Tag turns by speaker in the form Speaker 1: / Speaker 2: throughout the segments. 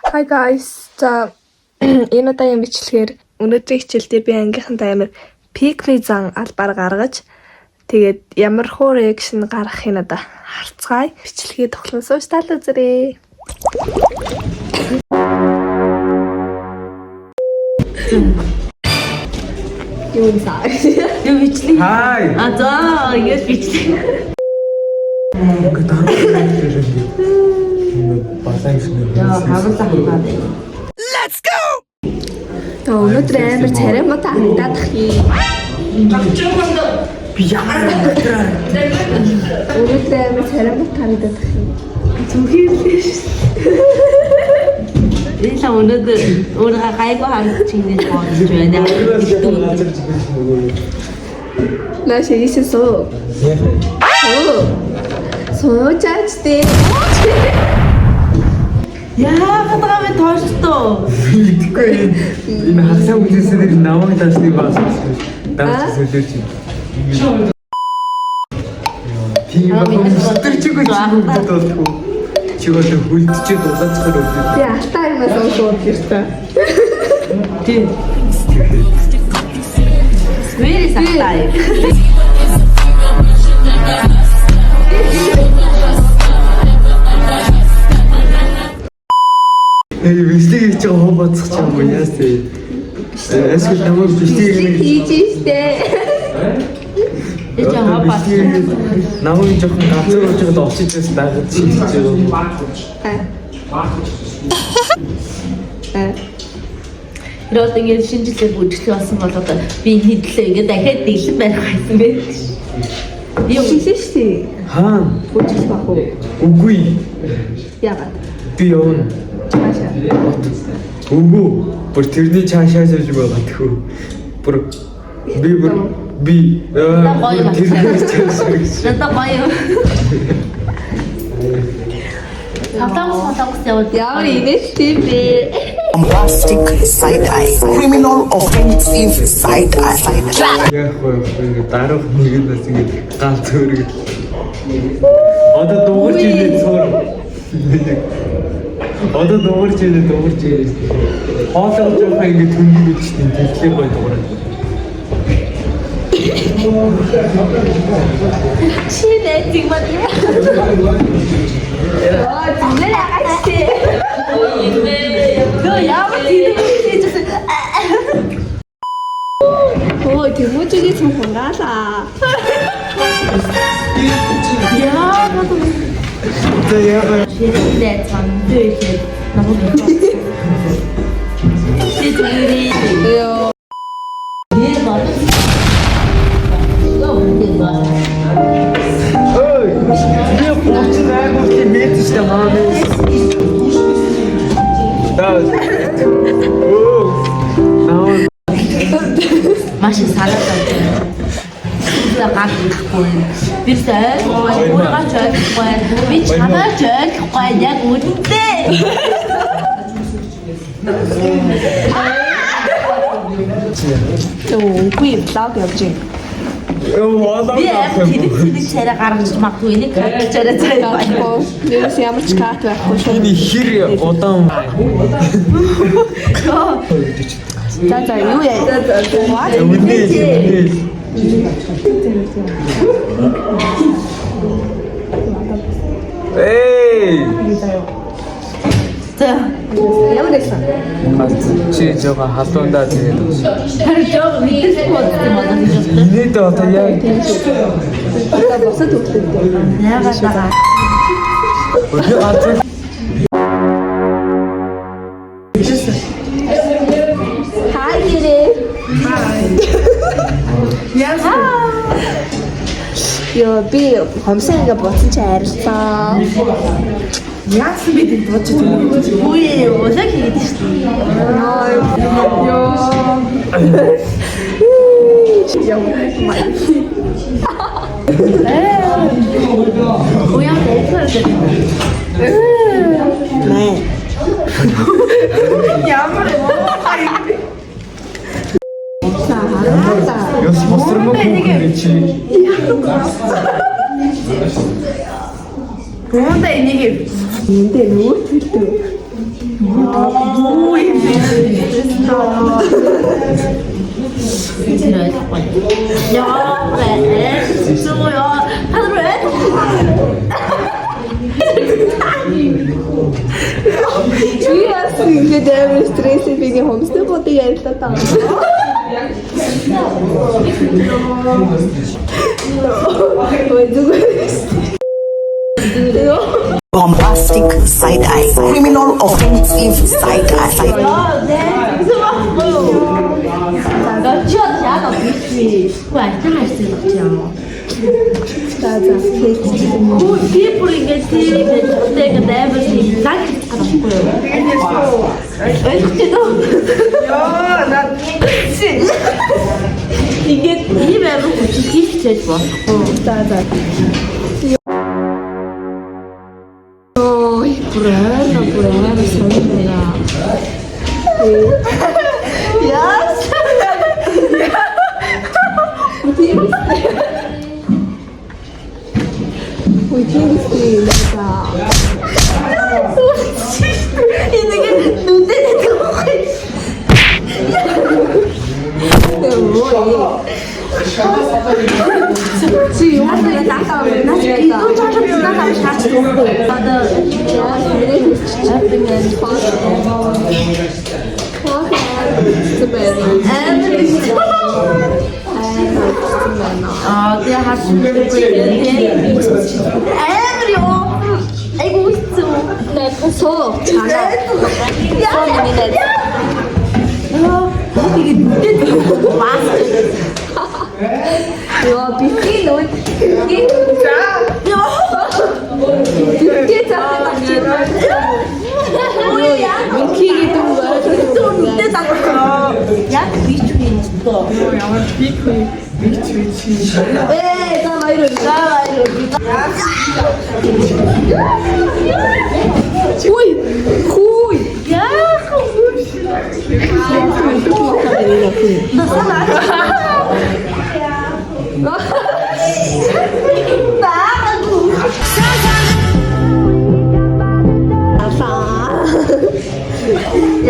Speaker 1: Hi guys. За энэ удаагийн бичлэгээр өнөөдрийн хичээлдээ би ангийнхантай амар pick-me зан албаар гаргаж тэгээд ямар хуу реакшн гаргахыг надад харцгаая. Бичлэгээ тоглон сууж тал үзээрэй. Юу наа? Юу бичлэг?
Speaker 2: Hi.
Speaker 1: За, ингэж бичлэг.
Speaker 2: Let's go.
Speaker 1: Өнөөдөр амар царимтай хандаад хий.
Speaker 2: Би ямар өдрөө.
Speaker 1: Өнөөдөр амар царимтай хандаад хий. Зүгээрээ шүү.
Speaker 3: Энэ өнөөдөр өөрөө гайгүй хандж ингэж бодож байна.
Speaker 1: Наа шийсэн суу. Суужаачтэй.
Speaker 3: Яагаад гавь тооштой?
Speaker 2: Итгэхгүй. Энэ хасаа үзээсээр намайг таасны баас. Дааш сүлээч. Тийм ба чигүй болтгоо. Чигээр хүлдчихэд улаацхаар өгдөө.
Speaker 1: Би алтаа юмас уусууд гэртээ.
Speaker 3: Тийм. Вэри сахтай.
Speaker 2: Бичлэг хийж байгаа хоо бацчих юм уу яасэ. Эсвэл намайг бичлэг
Speaker 1: Хийж штэ.
Speaker 3: Эцэг хапас.
Speaker 2: намайг жоохон ганцаарч байгаа очиж дагаж шийдэж байгаа.
Speaker 3: Ирээд ингэж шинжилгээ бүжиглэх болсон бол одоо би хэдлээ ингэ дахиад дийлэн барих байсан байх.
Speaker 1: Юу хийшээ?
Speaker 2: Хаа?
Speaker 1: Бүжиглэх баг уу?
Speaker 2: Үгүй.
Speaker 1: Яагаад?
Speaker 2: Би явна.
Speaker 1: Цаашаа.
Speaker 2: Үгүй. Бүр тэрний цаашаа сууж байгаа тхүү. Бүр би тэрний цаашаа.
Speaker 3: Надад гоё. Хатамс яваад
Speaker 1: Ямар инээдтэй бэ?
Speaker 4: Bombastic side eye, criminal offensive side eye.
Speaker 2: Яг ингэ дараах нэг нас ингэ ганц өөрөг. Одоо дуурч ирээд цоор. Одоо дуурч ирээд. Хоолойгоо жоох ингэ түнгийн бичсэн тэлхээ гоё дуурай.
Speaker 3: шинэ тигмад.
Speaker 1: Зүгээр агаач.
Speaker 3: Нөө яавал тийм
Speaker 1: Оо, тэмүүжигээ цом хангаалаа.
Speaker 3: яагаад
Speaker 2: За
Speaker 3: шинэ цан дээхэд намайг Тэтгэрээ.
Speaker 1: Ёо.
Speaker 3: Нэр бод.
Speaker 2: ой. Би боцтой гүрти мэдчихсэн хаа. Таа. Оо. Наа.
Speaker 3: Маш санаад байна. Гад ихгүй. Би сая өөрийгөө ч ойлгохгүй. Би чамаа ч ойлгохгүй яг үнэндээ.
Speaker 1: Үгүй влог явж байна.
Speaker 3: Би тэр царай гаргаж магадгүй нэг царай заяа.
Speaker 1: Нэрс ямар ч кат байхгүй шүү.
Speaker 2: Энэ хэр удаан
Speaker 1: За юу яа?
Speaker 2: үнэ. Эй!
Speaker 3: За
Speaker 1: Ямар гэсэн?
Speaker 2: Чи жоо халуунда тэгээд.
Speaker 3: тэр жоо мэдээс бодсон байна.
Speaker 2: Инээд одоо яг
Speaker 1: Одоо босод өгдөг.
Speaker 3: Яагаад байгаа?
Speaker 2: өдөр газар
Speaker 1: Хай гэрээ. Ёо би хомсаага боцсон чи арилсан.
Speaker 3: Яасан би тэнд бодож байгаа. Үгүй улаг хийдэж шүү.
Speaker 1: Ёо. Май.
Speaker 3: Уян дэвсэр.
Speaker 1: Май.
Speaker 3: Ямар
Speaker 2: ёс босрмо хүүхэн чи.
Speaker 3: Гонда энийг
Speaker 1: Эндээ нүүртэлдэг. Би бас ингээд амар стресстэй биний хомстой бодыг ярьлаа таа.
Speaker 4: Bombastic side eye, criminal offensive side eye.
Speaker 3: People ингээд тэгээд амар лайк хийхгүй юу? Яа, наа чи. Ингээд ийм амар хүчтэй болохгүй.
Speaker 1: За.
Speaker 3: Ой, буруу сонирхолтой.
Speaker 1: Яс. Ой, тийм да.
Speaker 3: Энийг нүдэн тавих.
Speaker 1: Чи юу нэг тахаа байна?
Speaker 3: Илүү чанга надад шаардлагагүй. Одоо тэгээ хашин амар ёо. Айгу үгүй.
Speaker 1: Соо. Яа, бихий нөө. Бихий цаатаа бихий гэдэг нь
Speaker 3: Яг бичвэн тоо.
Speaker 2: Ямар бихий.
Speaker 1: давай. Хуй.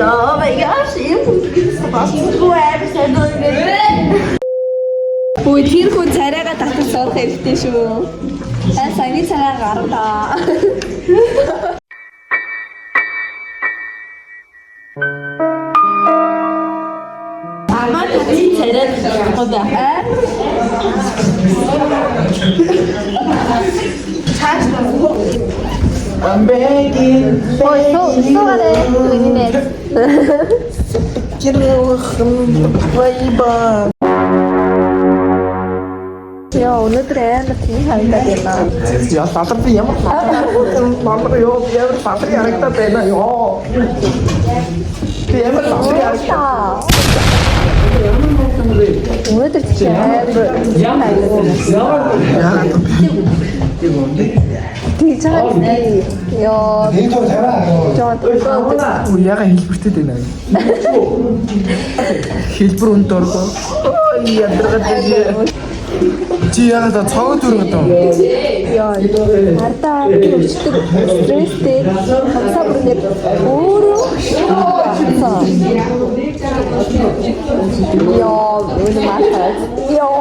Speaker 3: Oh my gosh,
Speaker 1: Ой, тэр хүн царайгаа татах сорох хэрэгтэй шүү. Саяны царай гарлаа.
Speaker 3: Ама чи царай татахгүй байна.
Speaker 4: I'm begging,
Speaker 1: Ой, суугаарай. Үнэнээ. Яа, өнөөдөр амар тийм харагдаад байна.
Speaker 4: Я салар би ямар салар ёо ямар салар харагдаад байна ёо. Би ямар салар харагдаад.
Speaker 1: Өнөөдөр тийм амар тийм чагаа. Яа.
Speaker 4: Яга хэлбэртэй байна. Хэлбэр үнд орго. Ой ядаргаад. Чи яга цогт өргөд юм.
Speaker 1: Яа, хардаа өчтөр стресстэй хацаа бүрнээр өөрөө хацаа. Яа, энэ мартаа. Яа.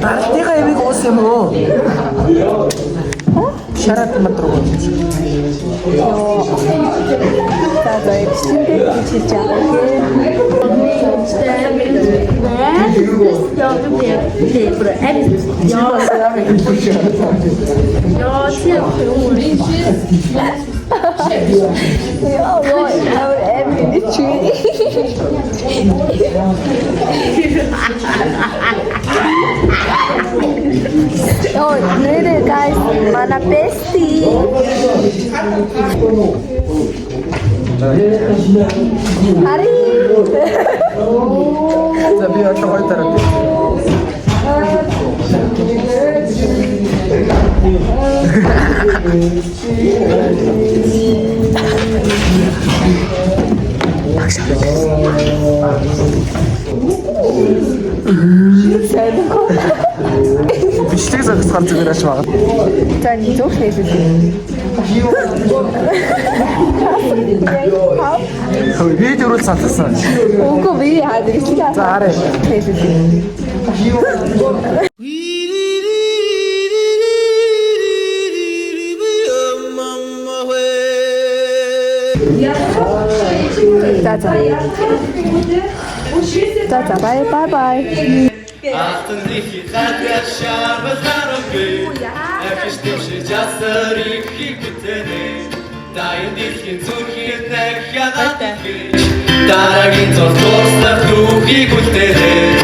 Speaker 4: Тартига эвиг ус юм уу? Шарат матруу.
Speaker 1: За, ихтэй хийж Oh, later guys, mana bestie. Hari.
Speaker 4: Sabi ako ay tarap. Бичлэг загсгаар зүгээр аж байгаа.
Speaker 1: За, нэг зөв хэлээ.
Speaker 4: Видео руу салгасан.
Speaker 1: Үгүй би яадаг чи.
Speaker 4: За арай.
Speaker 1: За бай бай.
Speaker 5: Алтан их хатгаш шарваларгүй Ахиштэвши жасарыг хигтэнэ Дайн дэлхийн зүрхийг нэх ягаад Дараагийн зургуулсаар дүүхийг үлдэнэ